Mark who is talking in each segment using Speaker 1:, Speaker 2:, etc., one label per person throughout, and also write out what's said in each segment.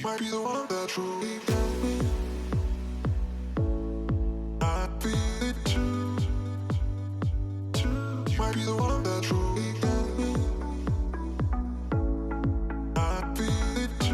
Speaker 1: might be the one that truly gets me. I feel it too. You might be the one that truly gets me. I feel it too.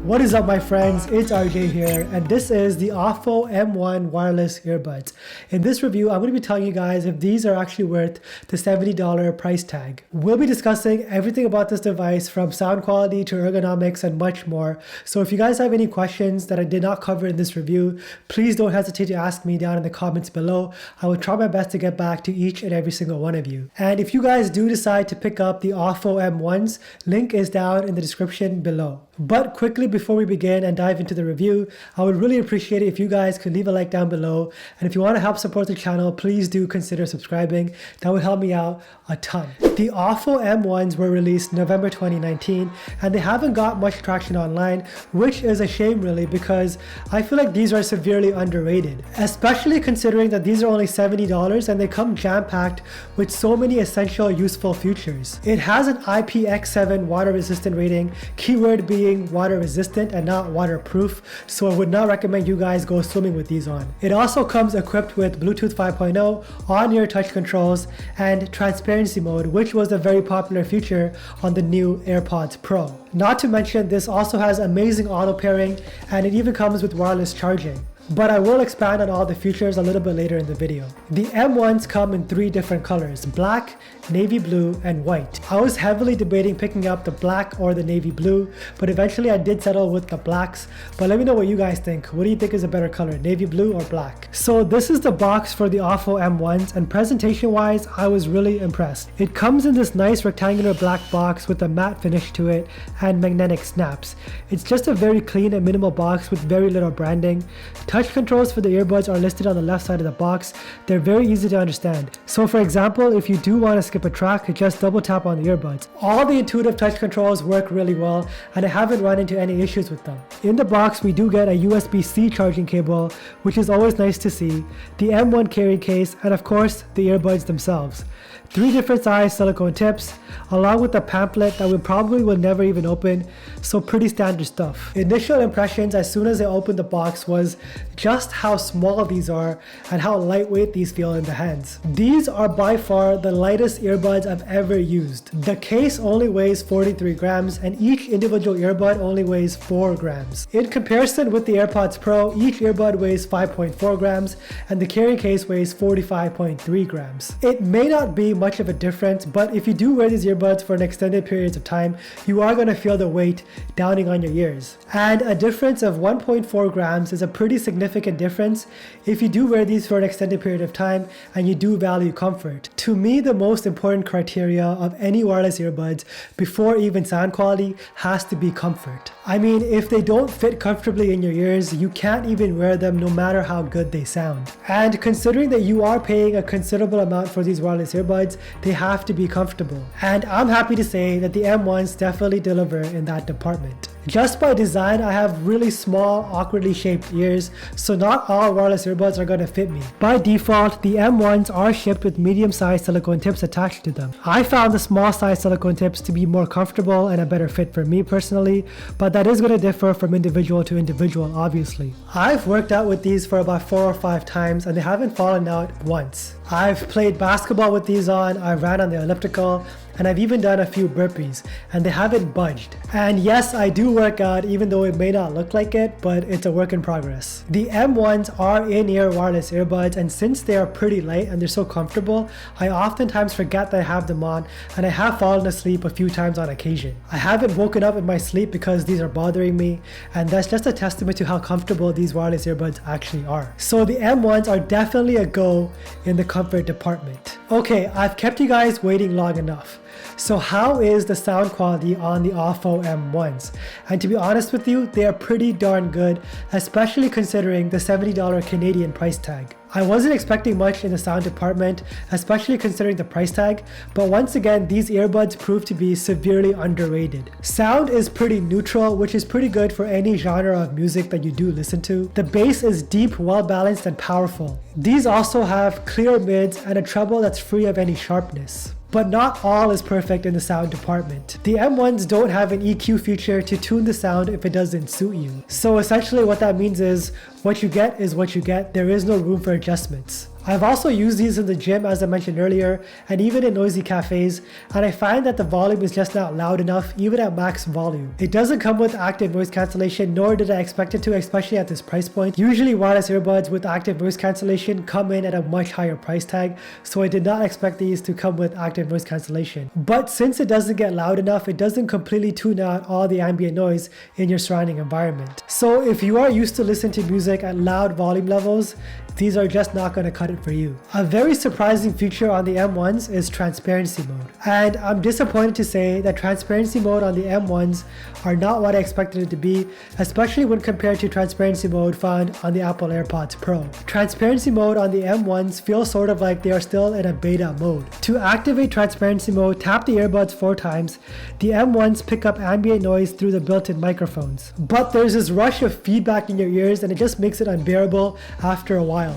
Speaker 2: What is up, my friends? It's RJ here, and this is the Aufo M1 wireless earbuds. In this review, I'm going to be telling you guys if these are actually worth the $70 price tag. We'll be discussing everything about this device, from sound quality to ergonomics and much more. So if you guys have any questions that I did not cover in this review, please don't hesitate to ask me down in the comments below. I will try my best to get back to each and every single one of you. And if you guys do decide to pick up the Aufo M1s, link is down in the description below. But quickly before we begin and dive into the review, I would really appreciate it if you guys could leave a like down below. And if you want to help support the channel, please do consider subscribing. That would help me out a ton. The Aufo M1s were released November 2019, and they haven't got much traction online, which is a shame really, because I feel like these are severely underrated, especially considering that these are only $70 and they come jam-packed with so many essential useful features. It has an IPX7 water resistant rating, keyword being water resistant and not waterproof, so I would not recommend you guys go swimming with these on. It also comes equipped with Bluetooth 5.0, on-ear touch controls, and transparency mode, which was a very popular feature on the new AirPods Pro. Not to mention, this also has amazing auto pairing, and it even comes with wireless charging. But I will expand on all the features a little bit later in the video. The M1s come in 3 different colors: black, navy blue, and white. I was heavily debating picking up the black or the navy blue, but eventually I did settle with the blacks. But let me know what you guys think. What do you think is a better color, navy blue or black? So this is the box for the Aufo M1s, and presentation wise, I was really impressed. It comes in this nice rectangular black box with a matte finish to it and magnetic snaps. It's just a very clean and minimal box with very little branding. Touch controls for the earbuds are listed on the left side of the box. They're very easy to understand. So for example, if you do want to skip a track, just double tap on the earbuds. All the intuitive touch controls work really well, and I haven't run into any issues with them. In the box, we do get a USB-C charging cable, which is always nice to see, the M1 carrying case, and of course, the earbuds themselves. 3 different size silicone tips, along with a pamphlet that we probably will never even open, so pretty standard stuff. Initial impressions as soon as I opened the box was just how small these are and how lightweight these feel in the hands. These are by far the lightest earbuds I've ever used. The case only weighs 43 grams and each individual earbud only weighs 4 grams. In comparison with the AirPods Pro, each earbud weighs 5.4 grams and the carrying case weighs 45.3 grams. It may not be much of a difference, but if you do wear these earbuds for an extended period of time, you are going to feel the weight downing on your ears. And a difference of 1.4 grams is a pretty significant difference if you do wear these for an extended period of time and you do value comfort. To me, the most important criteria of any wireless earbuds, before even sound quality, has to be comfort. I mean, if they don't fit comfortably in your ears, you can't even wear them no matter how good they sound. And considering that you are paying a considerable amount for these wireless earbuds, they have to be comfortable. And I'm happy to say that the M1s definitely deliver in that department. Just by design, I have really small, awkwardly shaped ears, so not all wireless earbuds are going to fit me. By default, the M1s are shipped with medium-sized silicone tips attached to them. I found the small-sized silicone tips to be more comfortable and a better fit for me personally, but that is going to differ from individual to individual, obviously. I've worked out with these for about 4 or 5 times and they haven't fallen out once. I've played basketball with these on, I've ran on the elliptical, and I've even done a few burpees, and they haven't budged. And yes, I do work out even though it may not look like it, but it's a work in progress. The M1s are in-ear wireless earbuds, and since they are pretty light and they're so comfortable, I oftentimes forget that I have them on, and I have fallen asleep a few times on occasion. I haven't woken up in my sleep because these are bothering me, and that's just a testament to how comfortable these wireless earbuds actually are. So the M1s are definitely a go in the comfort department. Okay, I've kept you guys waiting long enough. So how is the sound quality on the Aufo M1s? And to be honest with you, they are pretty darn good, especially considering the $70 Canadian price tag. I wasn't expecting much in the sound department, especially considering the price tag, but once again, these earbuds prove to be severely underrated. Sound is pretty neutral, which is pretty good for any genre of music that you do listen to. The bass is deep, well balanced, and powerful. These also have clear mids and a treble that's free of any sharpness. But not all is perfect in the sound department. The M1s don't have an EQ feature to tune the sound if it doesn't suit you. So essentially what that means is what you get is what you get. There is no room for adjustments. I've also used these in the gym, as I mentioned earlier, and even in noisy cafes, and I find that the volume is just not loud enough, even at max volume. It doesn't come with active noise cancellation, nor did I expect it to, especially at this price point. Usually wireless earbuds with active noise cancellation come in at a much higher price tag, so I did not expect these to come with active noise cancellation. But since it doesn't get loud enough, it doesn't completely tune out all the ambient noise in your surrounding environment. So if you are used to listening to music at loud volume levels, these are just not going to cut it for you. A very surprising feature on the M1s is transparency mode. And I'm disappointed to say that transparency mode on the M1s are not what I expected it to be, especially when compared to transparency mode found on the Apple AirPods Pro. Transparency mode on the M1s feels sort of like they are still in a beta mode. To activate transparency mode, tap the earbuds 4 times. The M1s pick up ambient noise through the built-in microphones. But there's this rush of feedback in your ears and it just makes it unbearable after a while.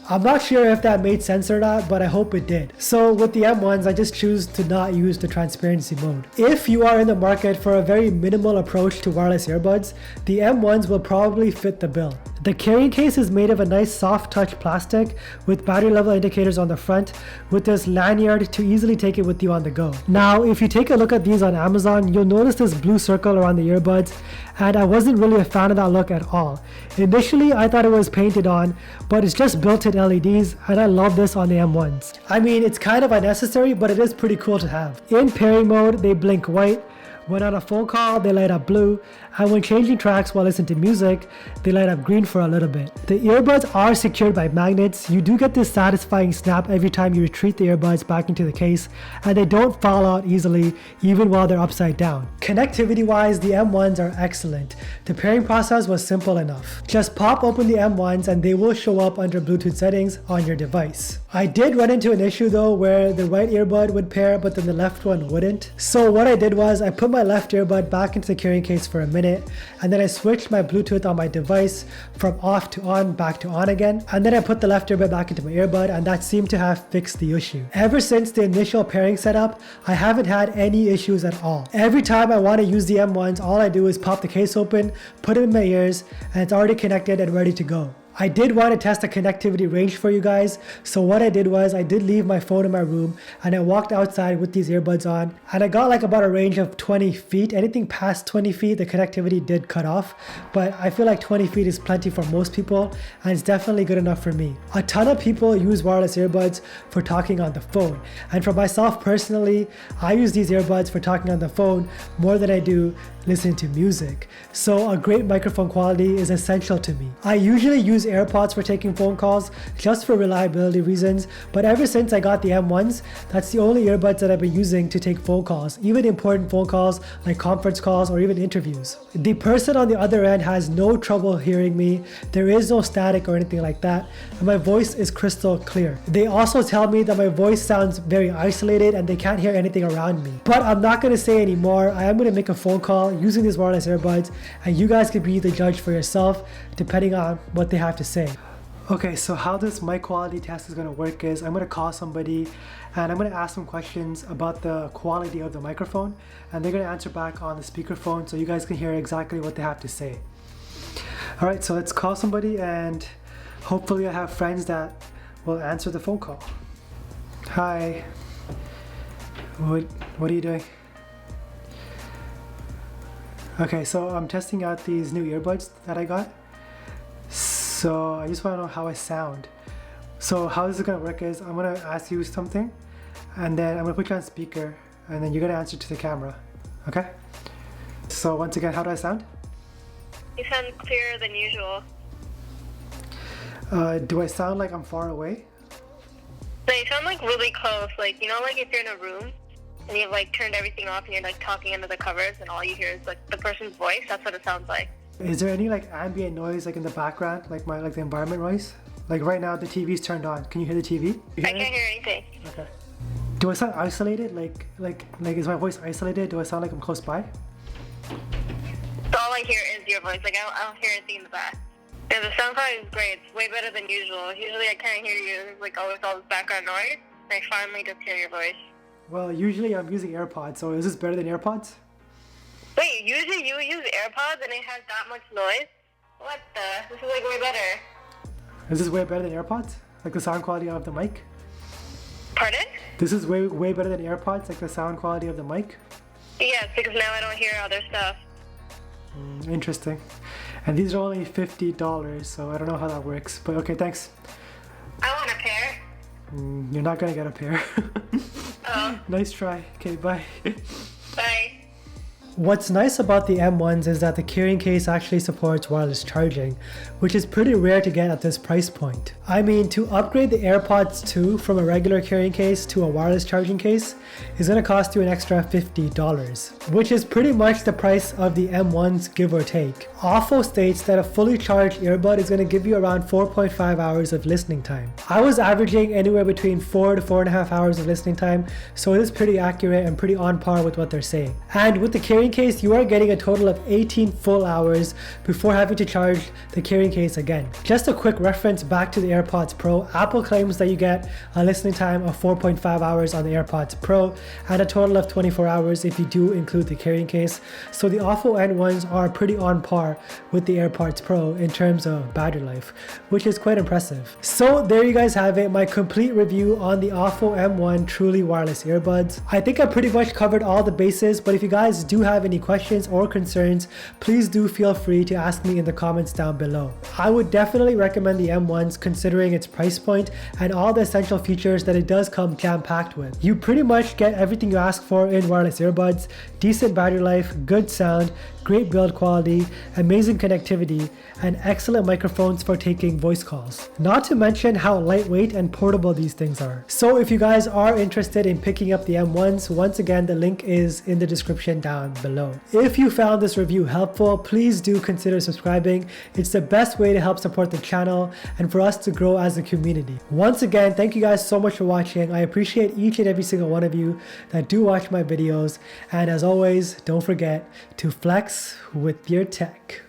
Speaker 2: I'm not sure if that made sense or not, but I hope it did. So with the M1s, I just choose to not use the transparency mode. If you are in the market for a very minimal approach to wireless earbuds, the M1s will probably fit the bill. The carrying case is made of a nice soft touch plastic with battery level indicators on the front with this lanyard to easily take it with you on the go. Now, if you take a look at these on Amazon, you'll notice this blue circle around the earbuds, and I wasn't really a fan of that look at all. Initially, I thought it was painted on, but it's just built-in LEDs, and I love this on the M1s. I mean, it's kind of unnecessary, but it is pretty cool to have. In pairing mode, they blink white. When on a phone call, they light up blue, and when changing tracks while listening to music, they light up green for a little bit. The earbuds are secured by magnets. You do get this satisfying snap every time you retreat the earbuds back into the case, and they don't fall out easily even while they're upside down. Connectivity wise, the M1s are excellent. The pairing process was simple enough. Just pop open the M1s and they will show up under Bluetooth settings on your device. I did run into an issue though where the right earbud would pair but then the left one wouldn't. So what I did was I put my left earbud back into the carrying case for a minute, and then I switched my Bluetooth on my device from off to on back to on again, and then I put the left earbud back into my earbud, and that seemed to have fixed the issue. Ever since the initial pairing setup, I haven't had any issues at all. Every time I want to use the M1s, all I do is pop the case open, put it in my ears, and it's already connected and ready to go. I did want to test the connectivity range for you guys, so what I did was I did leave my phone in my room and I walked outside with these earbuds on, and I got like about a range of 20 feet. Anything past 20 feet the connectivity did cut off, but I feel like 20 feet is plenty for most people and it's definitely good enough for me. A ton of people use wireless earbuds for talking on the phone, and for myself personally, I use these earbuds for talking on the phone more than I do listening to music, so a great microphone quality is essential to me. I usually use AirPods for taking phone calls just for reliability reasons, but ever since I got the M1s, that's the only earbuds that I've been using to take phone calls, even important phone calls like conference calls or even interviews. The person on the other end has no trouble hearing me, there is no static or anything like that, and my voice is crystal clear. They also tell me that my voice sounds very isolated and they can't hear anything around me. But I'm not going to say any more. I am going to make a phone call using these wireless earbuds, and you guys can be the judge for yourself depending on what they have to say. Okay, so how this mic quality test is going to work is I'm going to call somebody and I'm going to ask them questions about the quality of the microphone, and they're going to answer back on the speakerphone so you guys can hear exactly what they have to say. Alright, so let's call somebody and hopefully I have friends that will answer the phone call. Hi, what are you doing? Okay, so I'm testing out these new earbuds that I got. So I just want to know how I sound. So how this is going to work is I'm going to ask you something and then I'm going to put you on speaker and then you're going to answer to the camera. Okay? So once again, how do I sound?
Speaker 3: You sound clearer than usual.
Speaker 2: Do I sound like I'm far away?
Speaker 3: No, you sound like really close. Like, you know, like if you're in a room and you've like turned everything off and you're like talking under the covers and all you hear is like the person's voice, that's what it sounds like.
Speaker 2: Is there any like ambient noise like in the background, like the environment noise? Like right now the TV's turned on. Can you hear the TV?
Speaker 3: I can't hear anything.
Speaker 2: Okay. Do I sound isolated? Like is my voice isolated? Do I sound like I'm close by?
Speaker 3: So all I hear is your voice. Like I don't hear anything in the back. Yeah, the sound quality is great. It's way better than usual. Usually I can't hear you. There's like always all this background noise. I finally just hear your voice.
Speaker 2: Well, usually I'm using AirPods, so is this better than AirPods?
Speaker 3: Wait, usually you use AirPods and it has that much noise? What the? This is like way better.
Speaker 2: Is this way better than AirPods? Like the sound quality of the mic?
Speaker 3: Pardon?
Speaker 2: This is way better than AirPods, like the sound quality of the mic?
Speaker 3: Yes, because now I don't hear other stuff.
Speaker 2: Interesting. And these are only $50, so I don't know how that works. But okay, thanks.
Speaker 3: I want a pair.
Speaker 2: You're not gonna get a pair.
Speaker 3: Oh.
Speaker 2: Nice try. Okay, bye.
Speaker 3: Bye.
Speaker 2: What's nice about the M1s is that the carrying case actually supports wireless charging, which is pretty rare to get at this price point. I mean, to upgrade the AirPods 2 from a regular carrying case to a wireless charging case is going to cost you an extra $50, which is pretty much the price of the M1s, give or take. Aufo states that a fully charged earbud is going to give you around 4.5 hours of listening time. I was averaging anywhere between 4 to 4.5 hours of listening time, so it is pretty accurate and pretty on par with what they're saying. And with the carrying case, you are getting a total of 18 full hours before having to charge the carrying case again. Just a quick reference back to the AirPods Pro, Apple claims that you get a listening time of 4.5 hours on the AirPods Pro and a total of 24 hours if you do include the carrying case. So the Aufo N1s are pretty on par with the AirPods Pro in terms of battery life, which is quite impressive. So there you guys have it, my complete review on the Aufo M1 truly wireless earbuds. I think I pretty much covered all the bases, but if you guys do have any questions or concerns, please do feel free to ask me in the comments down below. I would definitely recommend the M1s considering its price point and all the essential features that it does come jam-packed with. You pretty much get everything you ask for in wireless earbuds: decent battery life, good sound, great build quality, amazing connectivity, and excellent microphones for taking voice calls. Not to mention how lightweight and portable these things are. So if you guys are interested in picking up the M1s, once again the link is in the description down below. If you found this review helpful, please do consider subscribing. It's the best way to help support the channel and for us to grow as a community. Once again, thank you guys so much for watching. I appreciate each and every single one of you that do watch my videos, and as always, don't forget to flex with your tech.